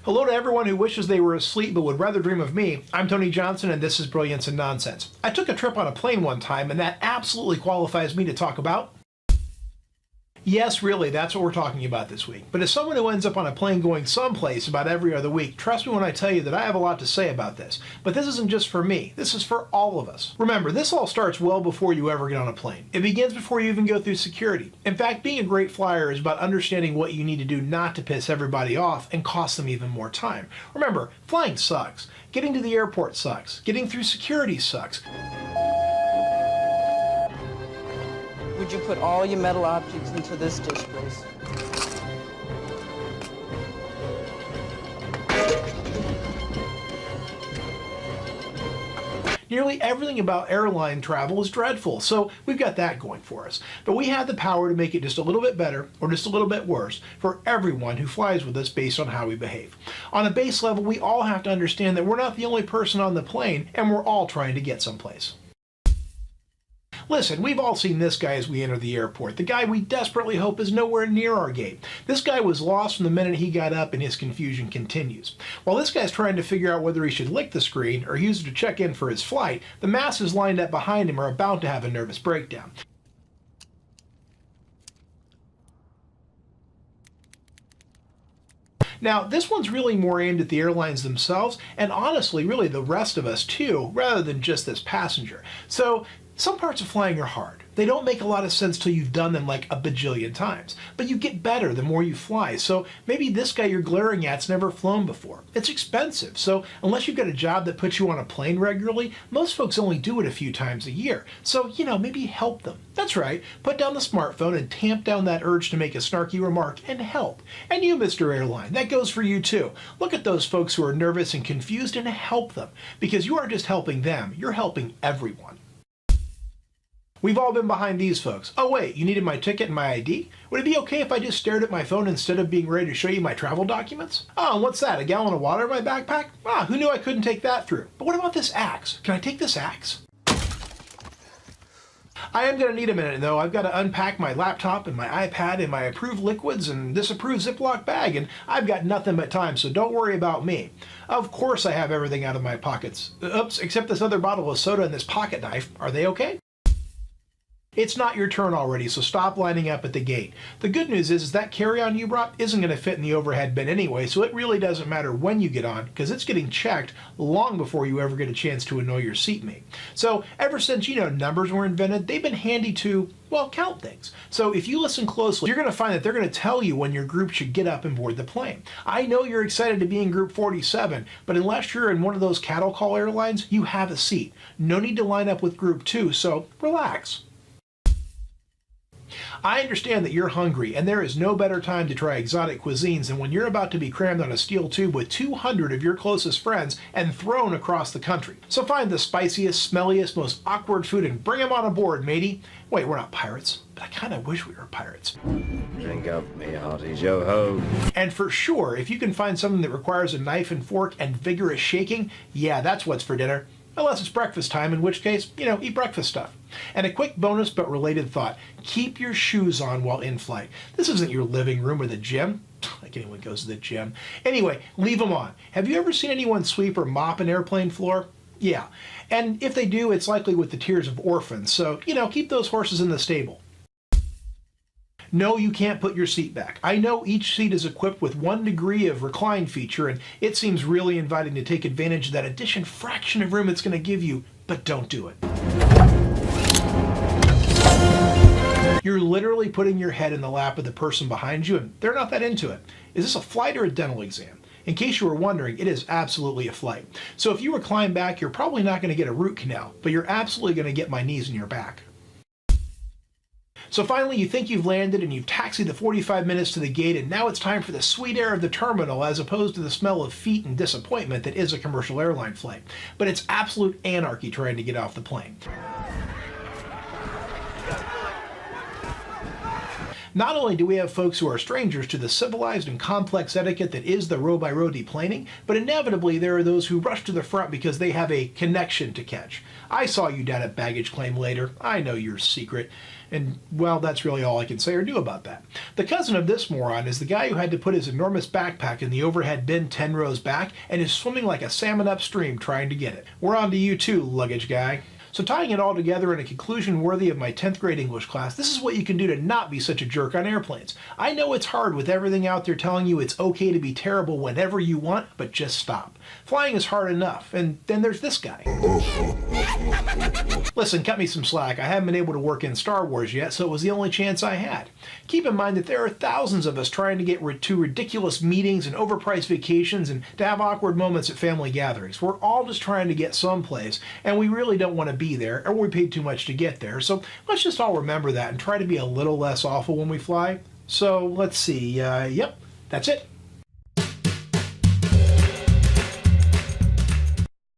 Hello to everyone who wishes they were asleep but would rather dream of me. I'm Tony Johnson and this is Brilliance and Nonsense. I took a trip on a plane one time and that absolutely qualifies me to talk about. Yes, really, that's what we're talking about this week. But as someone who ends up on a plane going someplace about every other week, trust me when I tell you that I have a lot to say about this. But this isn't just for me, this is for all of us. Remember, this all starts well before you ever get on a plane. It begins before you even go through security. In fact, being a great flyer is about understanding what you need to do not to piss everybody off and cost them even more time. Remember, flying sucks. Getting to the airport sucks. Getting through security sucks. Would you put all your metal objects into this dish, please? Nearly everything about airline travel is dreadful, so we've got that going for us. But we have the power to make it just a little bit better or just a little bit worse for everyone who flies with us based on how we behave. On a base level, we all have to understand that we're not the only person on the plane and we're all trying to get someplace. Listen, we've all seen this guy as we enter the airport, the guy we desperately hope is nowhere near our gate. This guy was lost from the minute he got up and his confusion continues. While this guy's trying to figure out whether he should lick the screen or use it to check in for his flight, the masses lined up behind him are about to have a nervous breakdown. Now, this one's really more aimed at the airlines themselves, and honestly, really the rest of us too, rather than just this passenger. So, some parts of flying are hard. They don't make a lot of sense till you've done them like a bajillion times. But you get better the more you fly, so maybe this guy you're glaring at's never flown before. It's expensive, so unless you've got a job that puts you on a plane regularly, most folks only do it a few times a year. So, maybe help them. That's right, put down the smartphone and tamp down that urge to make a snarky remark and help. And you, Mr. Airline, that goes for you too. Look at those folks who are nervous and confused and help them. Because you aren't just helping them, you're helping everyone. We've all been behind these folks. Oh wait, you needed my ticket and my ID? Would it be okay if I just stared at my phone instead of being ready to show you my travel documents? Oh, and what's that, a gallon of water in my backpack? Ah, who knew I couldn't take that through? But what about this axe? Can I take this axe? I am going to need a minute though. I've got to unpack my laptop and my iPad and my approved liquids and this approved Ziploc bag, and I've got nothing but time, so don't worry about me. Of course I have everything out of my pockets. Oops, except this other bottle of soda and this pocket knife. Are they okay? It's not your turn already, so stop lining up at the gate. The good news is that carry-on you brought isn't going to fit in the overhead bin anyway, so it really doesn't matter when you get on, because it's getting checked long before you ever get a chance to annoy your seatmate. So ever since, numbers were invented, they've been handy to, count things. So if you listen closely, you're going to find that they're going to tell you when your group should get up and board the plane. I know you're excited to be in group 47, but unless you're in one of those cattle call airlines, you have a seat. No need to line up with group 2, so relax. I understand that you're hungry, and there is no better time to try exotic cuisines than when you're about to be crammed on a steel tube with 200 of your closest friends and thrown across the country. So find the spiciest, smelliest, most awkward food and bring them on aboard, matey. Wait, we're not pirates, but I kind of wish we were pirates. Drink up, me hearty yo-ho. And for sure, if you can find something that requires a knife and fork and vigorous shaking, yeah, that's what's for dinner. Unless it's breakfast time, in which case, eat breakfast stuff. And a quick bonus but related thought, keep your shoes on while in flight. This isn't your living room or the gym. Like anyone goes to the gym. Anyway, leave them on. Have you ever seen anyone sweep or mop an airplane floor? Yeah. And if they do, it's likely with the tears of orphans. So, keep those horses in the stable. No, you can't put your seat back. I know each seat is equipped with 1 degree of recline feature, and it seems really inviting to take advantage of that addition fraction of room it's going to give you, but don't do it. You're literally putting your head in the lap of the person behind you, and they're not that into it. Is this a flight or a dental exam? In case you were wondering, it is absolutely a flight. So if you recline back, you're probably not going to get a root canal, but you're absolutely going to get my knees in your back. So finally, you think you've landed and you've taxied the 45 minutes to the gate, and now it's time for the sweet air of the terminal as opposed to the smell of feet and disappointment that is a commercial airline flight. But it's absolute anarchy trying to get off the plane. Not only do we have folks who are strangers to the civilized and complex etiquette that is the row-by-row deplaning, but inevitably there are those who rush to the front because they have a connection to catch. I saw you down at baggage claim later. I know your secret. And, well, that's really all I can say or do about that. The cousin of this moron is the guy who had to put his enormous backpack in the overhead bin 10 rows back and is swimming like a salmon upstream trying to get it. We're on to you too, luggage guy. So tying it all together in a conclusion worthy of my 10th grade English class, this is what you can do to not be such a jerk on airplanes. I know it's hard with everything out there telling you it's okay to be terrible whenever you want, but just stop. Flying is hard enough, and then there's this guy. Listen, cut me some slack. I haven't been able to work in Star Wars yet, so it was the only chance I had. Keep in mind that there are thousands of us trying to get to ridiculous meetings and overpriced vacations and to have awkward moments at family gatherings. We're all just trying to get someplace, and we really don't want to be there, or we paid too much to get there. So let's just all remember that and try to be a little less awful when we fly. So let's see. Yep, that's it.